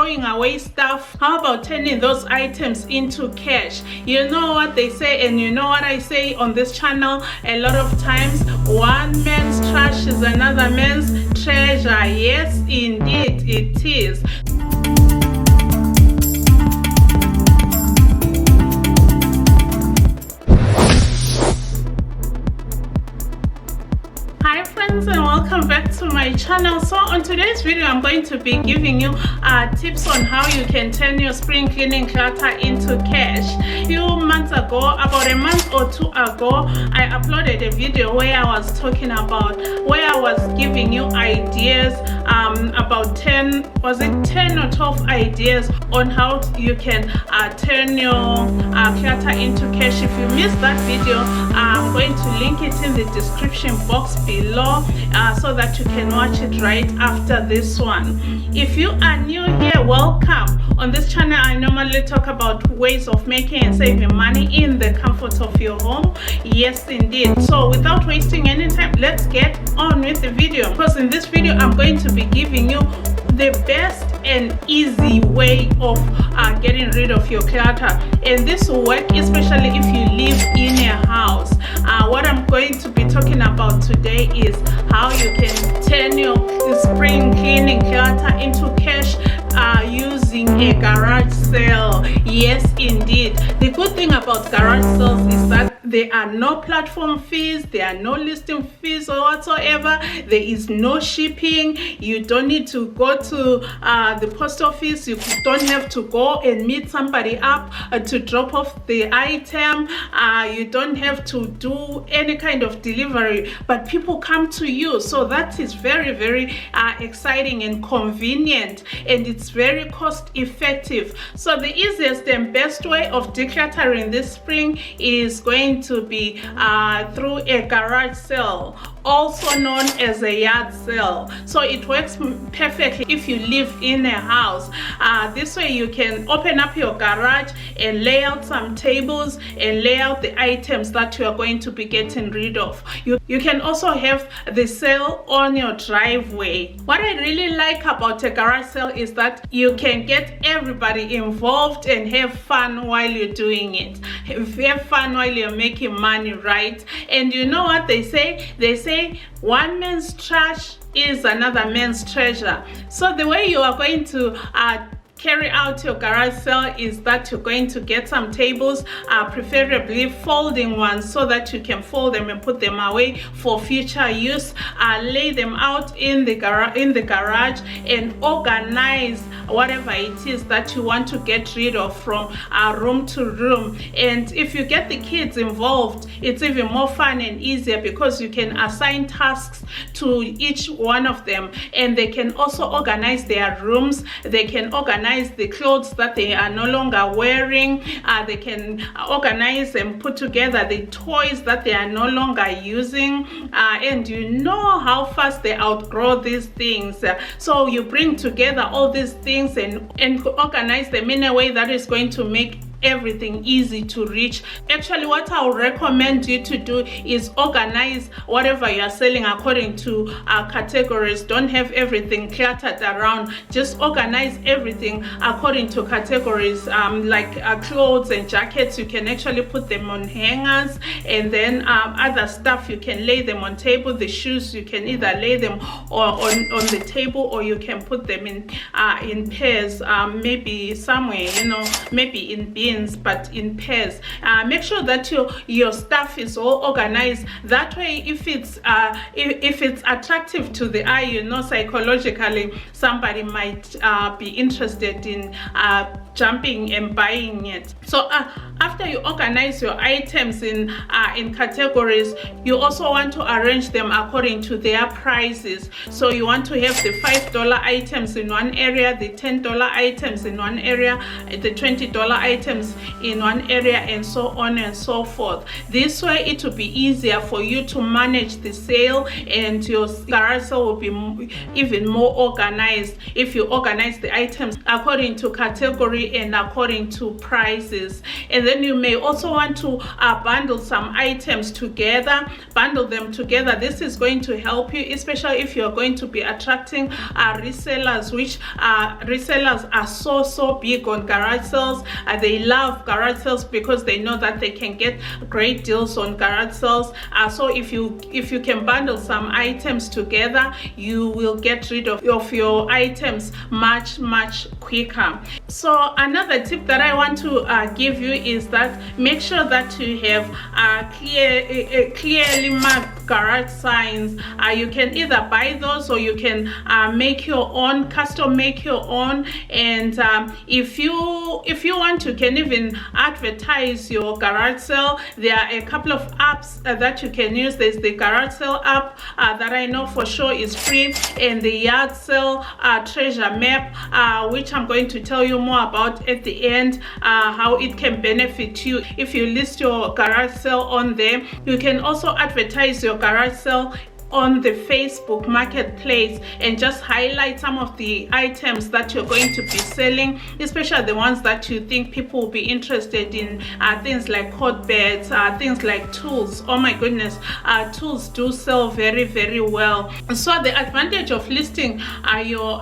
throwing away stuff? How about turning those items into cash? You know what they say, and you know what I say on this channel a lot of times: one man's trash is another man's treasure. Yes, indeed it is. Hi friends, and welcome back to my channel. So on today's video, I'm going to be giving you tips on how you can turn your spring cleaning clutter into cash. A few months ago, about a month or two ago, I uploaded a video where I was talking about, where I was giving you ideas, about 10 or 12 ideas on how you can turn your clutter into cash. If you missed that video, I'm going to link it in the description box below so that you can watch it right after this one. If you are new here, welcome. On this channel, I normally talk about ways of making and saving money in the comfort of your home. Yes, indeed. So without wasting any time, let's get on with the video. Because in this video, I'm going to be giving you the best and easy way of getting rid of your clutter, and this will work especially if you live in a house. What I'm going to be talking about today is how you can turn your spring cleaning clutter into cash using a garage sale. Yes, indeed. The good thing about garage sales is that there are no platform fees, there are no listing fees or whatsoever. There is no shipping. You don't need to go to the post office. You don't have to go and meet somebody up to drop off the item. You don't have to do any kind of delivery, but people come to you. So that is very, very exciting and convenient, and it's very cost effective. So the easiest and best way of decluttering this spring is going to be through a garage sale, also known as a yard sale. So it works perfectly if you live in a house. This way you can open up your garage and lay out some tables and lay out the items that you are going to be getting rid of. You can also have the sale on your driveway. What I really like about a garage sale is that you can get everybody involved and have fun while you're doing it. Have fun while you're making money, right? And you know what they say? They say one man's trash is another man's treasure. So the way you are going to carry out your garage sale is that you're going to get some tables, preferably folding ones, so that you can fold them and put them away for future use. Lay them out in the garage and organize whatever it is that you want to get rid of from room to room. And if you get the kids involved, it's even more fun and easier because you can assign tasks to each one of them, and they can also organize their rooms. They can organize the clothes that they are no longer wearing. They can organize and put together the toys that they are no longer using, and you know how fast they outgrow these things. So you bring together all these things and organize them in a way that is going to make everything easy to reach. Actually, what I would recommend you to do is organize whatever you are selling according to categories. Don't have everything cluttered around. Just organize everything according to categories. Like clothes and jackets, you can actually put them on hangers, and then other stuff you can lay them on table. The shoes, you can either lay them on the table, or you can put them in pairs, maybe somewhere, maybe in bins, but in pairs. Make sure that your stuff is all organized. That way, if it's attractive to the eye, psychologically somebody might be interested in jumping and buying it. So after you organize your items in categories, you also want to arrange them according to their prices. So you want to have the $5 items in one area, the $10 items in one area, the $20 items in one area, and so on and so forth. This way it will be easier for you to manage the sale, and your garage sale will be even more organized if you organize the items according to category and according to prices. And then you may also want to bundle some items together, bundle them together. This is going to help you, especially if you're going to be attracting resellers, which resellers are so big on garage sales. They love garage sales because they know that they can get great deals on garage sales. So if you can bundle some items together, you will get rid of your items much quicker. So another tip that I want to give you is that make sure that you have clearly marked garage signs. You can either buy those or you can make your own, custom make your own. And if you want to, can even advertise your garage sale. There are a couple of apps that you can use. There's the garage sale app that I know for sure is free, and the yard sale treasure map, which I'm going to tell you more about at the end, how it can benefit you if you list your garage sale on there. You can also advertise your garage sale on the Facebook marketplace and just highlight some of the items that you're going to be selling, especially the ones that you think people will be interested in. Things like cot beds, things like tools. Oh my goodness, tools do sell very well. So the advantage of listing your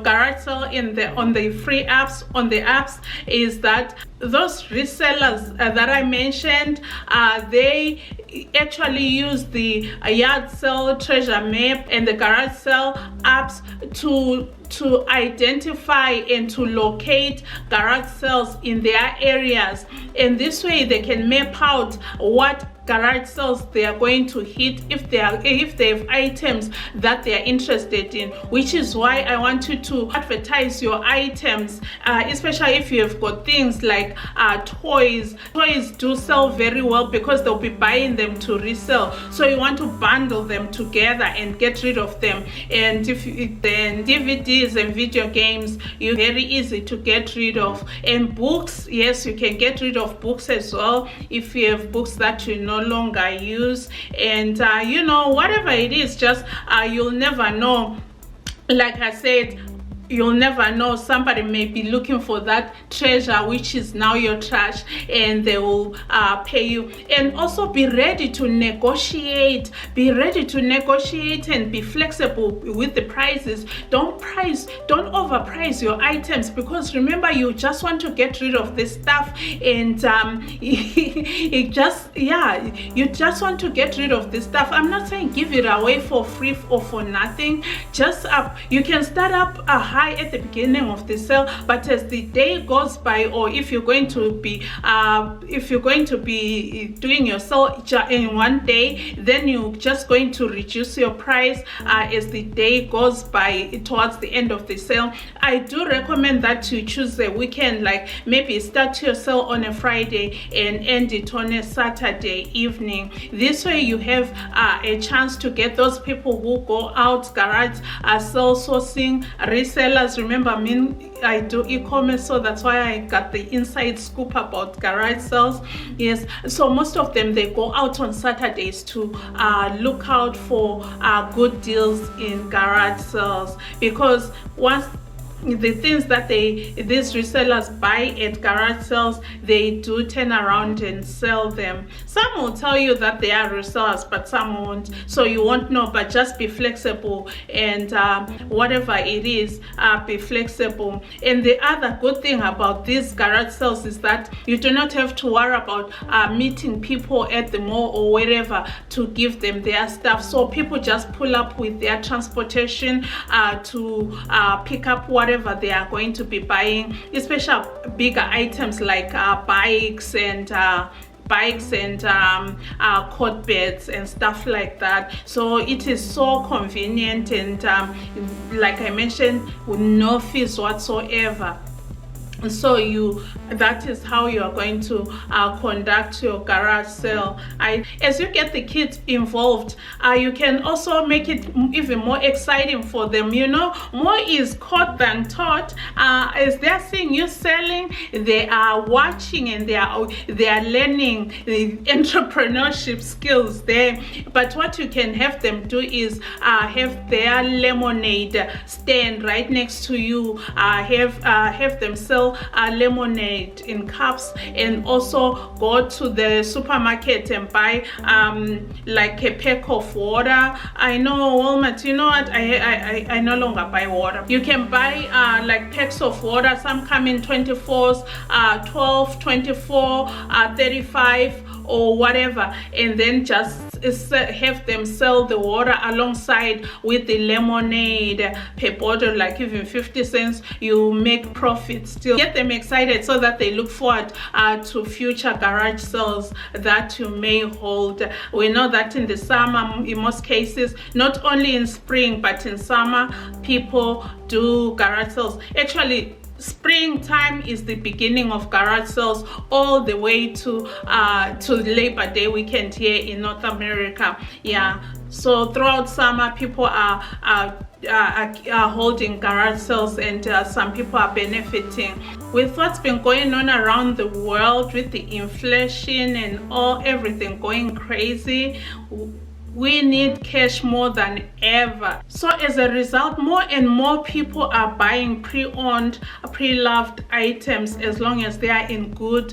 garage sale on the free apps, on the apps, is that those resellers that I mentioned, they actually use the yard sale treasure map and the garage sale apps to identify and to locate garage sales in their areas, and this way they can map out what garage sales they are going to hit if they have items that they are interested in, which is why I want you to advertise your items, especially if you have got things like toys. Toys do sell very well because they'll be buying them to resell, so you want to bundle them together and get rid of them. And then DVDs and video games, you're very easy to get rid of. And books, yes, you can get rid of books as well if you have books that you no longer use. And whatever it is, just you'll never know. Like I said, you'll never know, somebody may be looking for that treasure which is now your trash, and they will pay you. And also be ready to negotiate, and be flexible with the prices. Don't overprice your items, because remember, you just want to get rid of this stuff, and you just want to get rid of this stuff. I'm not saying give it away for free or for nothing. Just you can start up a high at the beginning of the sale, but as the day goes by, or if you're going to be doing your sale in one day, then you're just going to reduce your price as the day goes by towards the end of the sale. I do recommend that you choose a weekend, like maybe start your sale on a Friday and end it on a Saturday evening. This way you have a chance to get those people who go out garage sale sourcing, resellers. Remember, I do e-commerce, so that's why I got the inside scoop about garage sales. Yes, so most of them, they go out on Saturdays to look out for good deals in garage sales, because once the things that these resellers buy at garage sales, they do turn around and sell them. Some will tell you that they are resellers, but some won't, so you won't know. But just be flexible, and whatever it is, be flexible. And the other good thing about these garage sales is that you do not have to worry about meeting people at the mall or wherever to give them their stuff. So people just pull up with their transportation to pick up whatever they are going to be buying, especially bigger items like bikes and cot beds and stuff like that. So it is so convenient, and like I mentioned, with no fees whatsoever. So that is how you are going to conduct your garage sale. As you get the kids involved, you can also make it even more exciting for them. More is caught than taught. As they're seeing you selling, they are watching, and they are learning the entrepreneurship skills there. But what you can have them do is have their lemonade stand right next to you. Have them sell sell lemonade in cups, and also go to the supermarket and buy like a pack of water. I know Walmart, you know what, I no longer buy water. You can buy like packs of water. Some come in 24s, 12, 24, 35 or whatever, and then just have them sell the water alongside with the lemonade per bottle, like even 50 cents. You make profit still. Get them excited so that they look forward to future garage sales that you may hold. We know that in the summer, in most cases, not only in spring but in summer, people do garage sales. Actually, springtime is the beginning of garage sales all the way to Labor Day weekend here in North America. Yeah, so throughout summer, people are holding garage sales, and some people are benefiting. With what's been going on around the world with the inflation and everything going crazy, we need cash more than ever. So as a result, more and more people are buying pre-owned, pre-loved items, as long as they are in good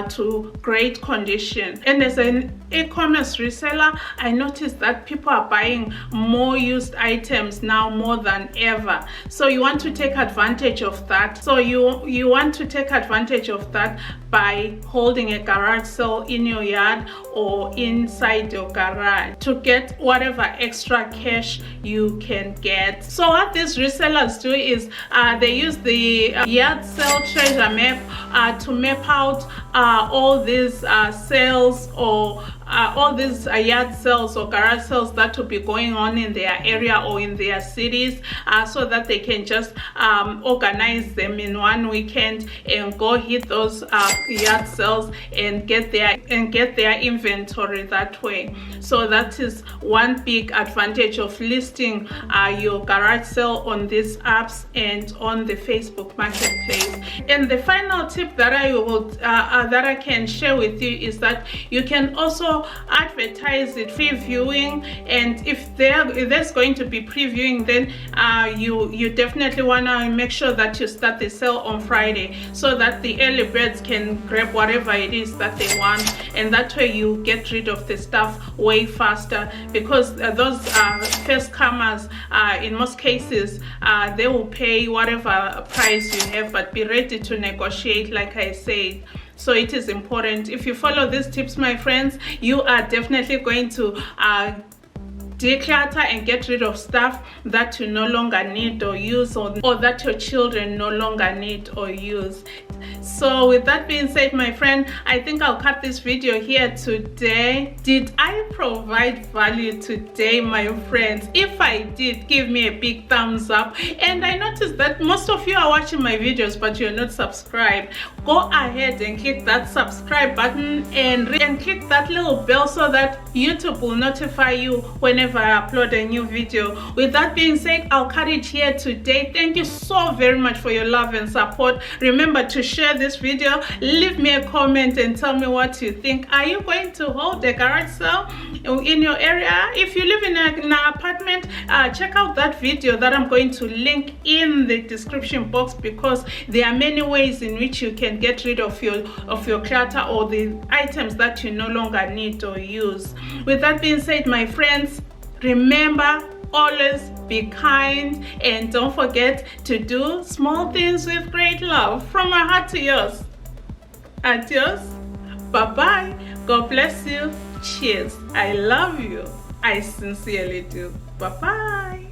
to great condition. And as an e-commerce reseller, I noticed that people are buying more used items now more than ever. So you want to take advantage of that. So you want to take advantage of that by holding a garage sale in your yard or inside your garage to get whatever extra cash you can get. So what these resellers do is they use the yard sale treasure map to map out all these sales or all these yard sales or garage sales that will be going on in their area or in their cities, so that they can just organize them in one weekend and go hit those yard sales and get their inventory that way. So that is one big advantage of listing your garage sale on these apps and on the Facebook Marketplace. And the final tip that I can share with you is that you can also advertise it, previewing. And if there's going to be previewing, then you definitely want to make sure that you start the sale on Friday, so that the early birds can grab whatever it is that they want, and that way you get rid of the stuff way faster, because those first comers, in most cases, they will pay whatever price you have, but be ready to negotiate, like I said. So it is important. If you follow these tips, my friends, you are definitely going to declutter and get rid of stuff that you no longer need or use, or that your children no longer need or use. So with that being said, my friend, I think I'll cut this video here today. Did I provide value today, my friends? If I did, give me a big thumbs up. And I noticed that most of you are watching my videos but you're not subscribed. Go ahead and click that subscribe button and click that little bell so that YouTube will notify you whenever I upload a new video. With that being said, I'll cut it here today. Thank you so very much for your love and support. Remember to share this video, leave me a comment and tell me what you think. Are you going to hold a garage sale in your area? If you live in an apartment, check out that video that I'm going to link in the description box, because there are many ways in which you can get rid of your clutter or the items that you no longer need or use. With that being said, my friends, remember, always be kind, and don't forget to do small things with great love. From my heart to yours. Adios. Bye-bye. God bless you. Cheers. I love you. I sincerely do. Bye-bye.